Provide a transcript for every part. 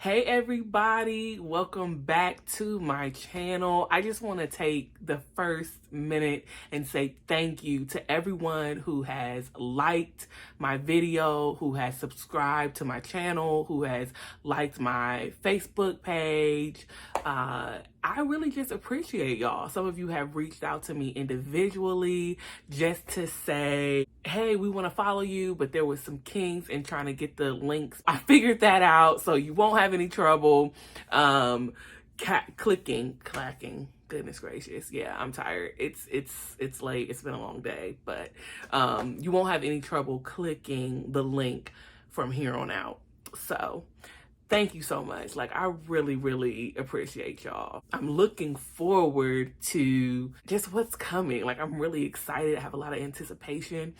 Hey everybody, welcome back to my channel. I just want to take the first minute and say thank you to everyone who has liked my video, who has subscribed to my channel, who has liked my Facebook page. I really just appreciate y'all. Some of you have reached out to me individually just to say, hey, we want to follow you, but there was some kinks in trying to get the links. I figured that out, so you won't have any trouble clacking. Goodness gracious. Yeah, I'm tired. It's late. It's been a long day, but you won't have any trouble clicking the link from here on out. So thank you so much. Like, I really appreciate y'all. I'm looking forward to just what's coming. Like, I'm really excited. I have a lot of anticipation.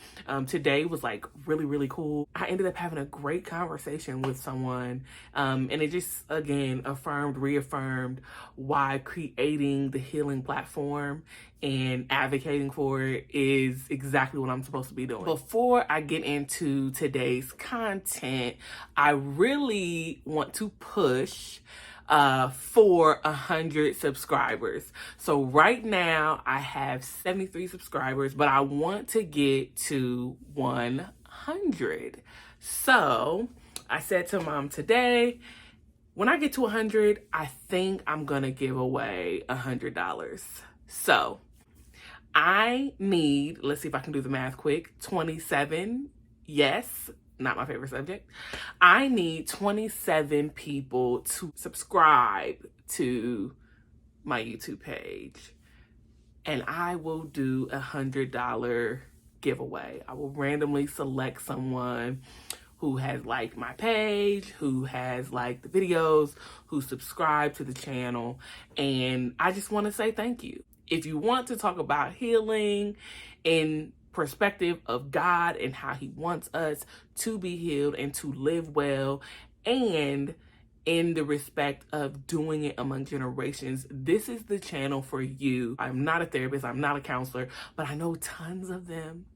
Today was like really cool. I ended up having a great conversation with someone, and it just, again, reaffirmed why creating the healing platform and advocating for it is exactly what I'm supposed to be doing. Before I get into today's content, I really want to push for 100 subscribers. So right now I have 73 subscribers, but I want to get to 100. So I said to Mom today, when I get to 100, I think I'm gonna give away $100. So I need, let's see if I can do the math quick, 27, yes, not my favorite subject. I need 27 people to subscribe to my YouTube page, and I will do $100 giveaway. I will randomly select someone who has liked my page, who has liked the videos, who subscribed to the channel, and I just want to say thank you. If you want to talk about healing in perspective of God and how he wants us to be healed and to live well, and in the respect of doing it among generations, this is the channel for you. I'm not a therapist, I'm not a counselor, but I know tons of them.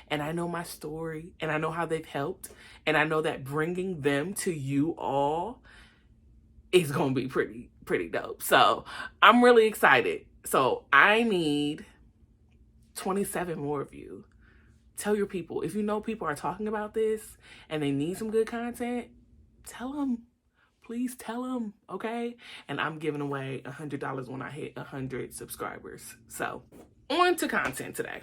And I know my story, and I know how they've helped, and I know that bringing them to you all is gonna be pretty dope. So I'm really excited. So I need 27 more of you. Tell your people. If you know people are talking about this and they need some good content, tell them. Please tell them, okay? And I'm giving away $100 when I hit 100 subscribers. So on to content today.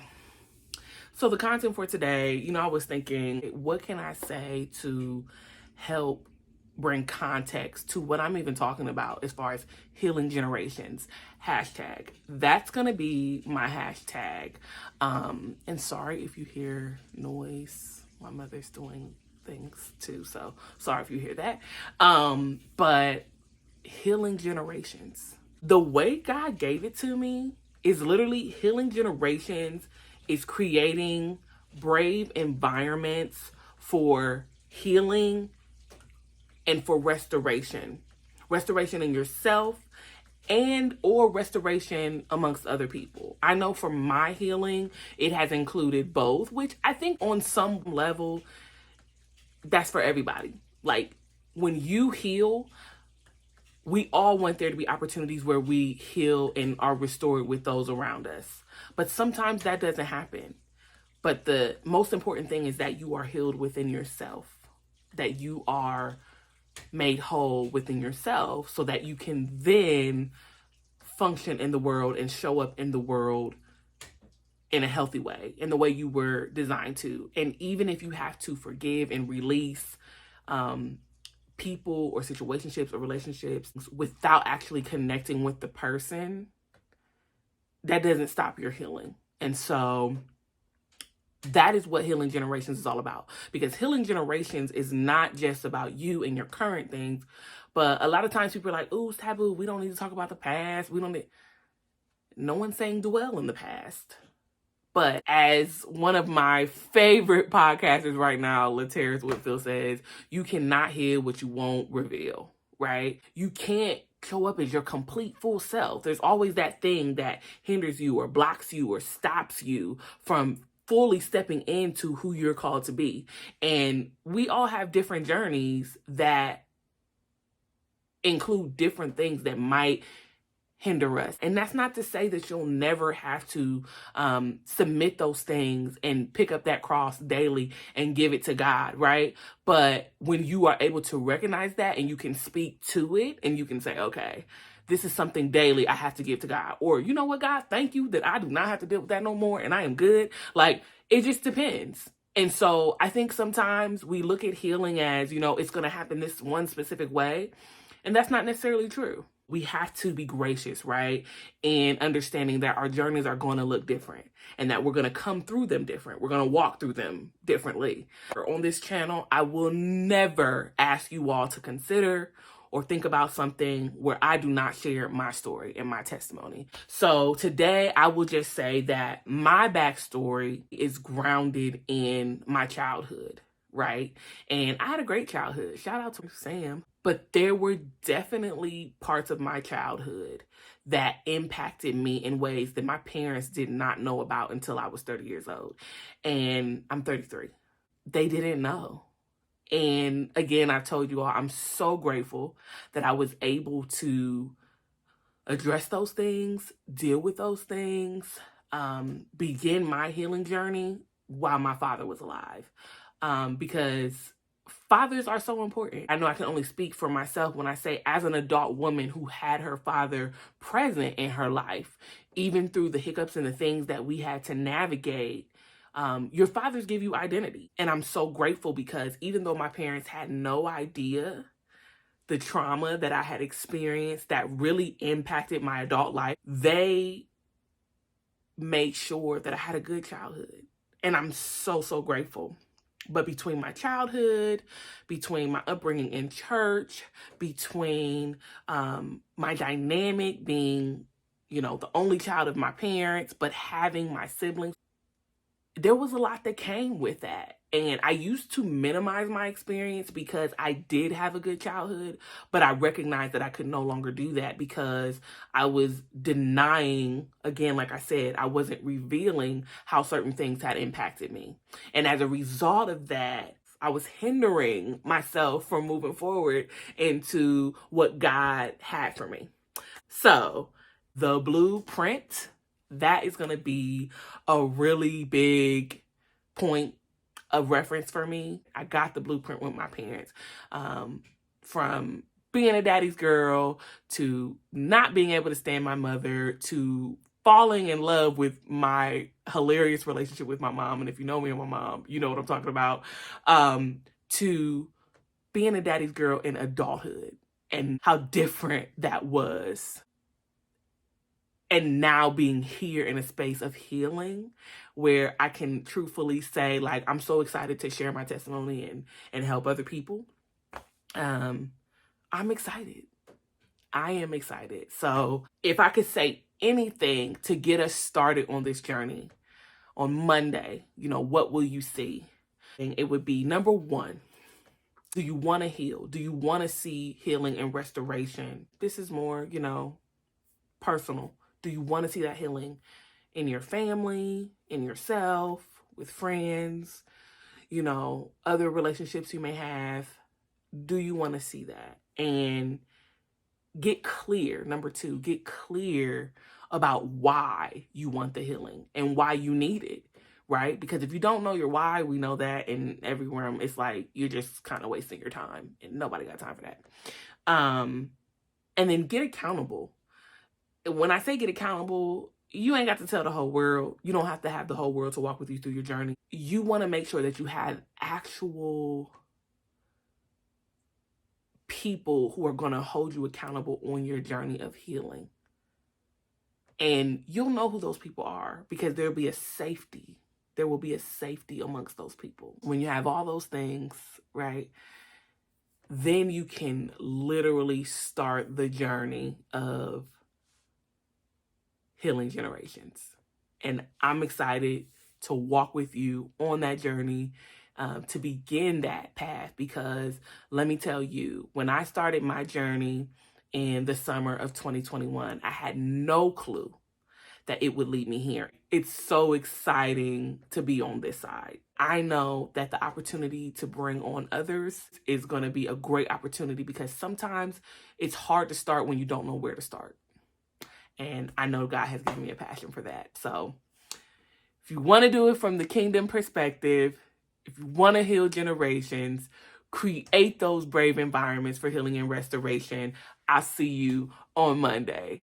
So the content for today, I was thinking, what can I say to help bring context to what I'm even talking about as far as healing generations hashtag. That's gonna be my hashtag. And sorry if you hear noise. My mother's doing things too, so sorry if you hear that. But healing generations. The way God gave it to me is literally healing generations is creating brave environments for healing and for restoration in yourself and or restoration amongst other people. I know for my healing, it has included both, which I think on some level, that's for everybody. Like, when you heal, we all want there to be opportunities where we heal and are restored with those around us. But sometimes that doesn't happen. But the most important thing is that you are healed within yourself, that you are made whole within yourself so that you can then function in the world and show up in the world in a healthy way, in the way you were designed to. And even if you have to forgive and release people or situationships or relationships without actually connecting with the person, that doesn't stop your healing. And so that is what healing generations is all about, because healing generations is not just about you and your current things, but a lot of times people are like, ooh, it's taboo. We don't need to talk about the past. No one's saying dwell in the past. But as one of my favorite podcasters right now, Lateris Whitfield, says, you cannot heal what you won't reveal, right? You can't show up as your complete full self. There's always that thing that hinders you or blocks you or stops you from fully stepping into who you're called to be. And we all have different journeys that include different things that might hinder us. And that's not to say that you'll never have to submit those things and pick up that cross daily and give it to God, right? But when you are able to recognize that and you can speak to it and you can say, okay, this is something daily I have to give to God. Or, you know what, God, thank you that I do not have to deal with that no more and I am good. Like, it just depends. And so I think sometimes we look at healing as, it's going to happen this one specific way. And that's not necessarily true. We have to be gracious, right? And understanding that our journeys are going to look different and that we're going to come through them different. We're going to walk through them differently. On this channel, I will never ask you all to consider or think about something where I do not share my story and my testimony. So today I will just say that my backstory is grounded in my childhood, right? And I had a great childhood. Shout out to Sam. But there were definitely parts of my childhood that impacted me in ways that my parents did not know about until I was 30 years old. And I'm 33. They didn't know. And again, I told you all, I'm so grateful that I was able to address those things, deal with those things, begin my healing journey while my father was alive. Because fathers are so important. I know I can only speak for myself when I say, as an adult woman who had her father present in her life, even through the hiccups and the things that we had to navigate, your fathers give you identity. And I'm so grateful because even though my parents had no idea the trauma that I had experienced that really impacted my adult life, they made sure that I had a good childhood. And I'm so, so grateful. But between my childhood, between my upbringing in church, between my dynamic being, the only child of my parents, but having my siblings, there was a lot that came with that. And I used to minimize my experience because I did have a good childhood, but I recognized that I could no longer do that because I was denying, again, like I said, I wasn't revealing how certain things had impacted me. And as a result of that, I was hindering myself from moving forward into what God had for me. So the blueprint, that is going to be a really big point of reference for me. I got the blueprint with my parents, from being a daddy's girl to not being able to stand my mother to falling in love with my hilarious relationship with my mom. And if you know me and my mom, you know what I'm talking about. To being a daddy's girl in adulthood and how different that was. And now being here in a space of healing where I can truthfully say, like, I'm so excited to share my testimony and help other people. I'm excited. I am excited. So if I could say anything to get us started on this journey on Monday, what will you see? And it would be, number one, do you want to heal? Do you want to see healing and restoration? This is more, personal. Do you want to see that healing in your family, in yourself, with friends, other relationships you may have? Do you want to see that? And get clear. Number two, get clear about why you want the healing and why you need it, right? Because if you don't know your why, we know that in every room, it's like you're just kind of wasting your time and nobody got time for that. And then get accountable. When I say get accountable, you ain't got to tell the whole world. You don't have to have the whole world to walk with you through your journey. You want to make sure that you have actual people who are going to hold you accountable on your journey of healing. And you'll know who those people are because there'll be a safety. There will be a safety amongst those people. When you have all those things, right, then you can literally start the journey of healing generations. And I'm excited to walk with you on that journey, to begin that path, because let me tell you, when I started my journey in the summer of 2021, I had no clue that it would lead me here. It's so exciting to be on this side. I know that the opportunity to bring on others is going to be a great opportunity, because sometimes it's hard to start when you don't know where to start. And I know God has given me a passion for that. So if you want to do it from the kingdom perspective, if you want to heal generations, create those brave environments for healing and restoration, I'll see you on Monday.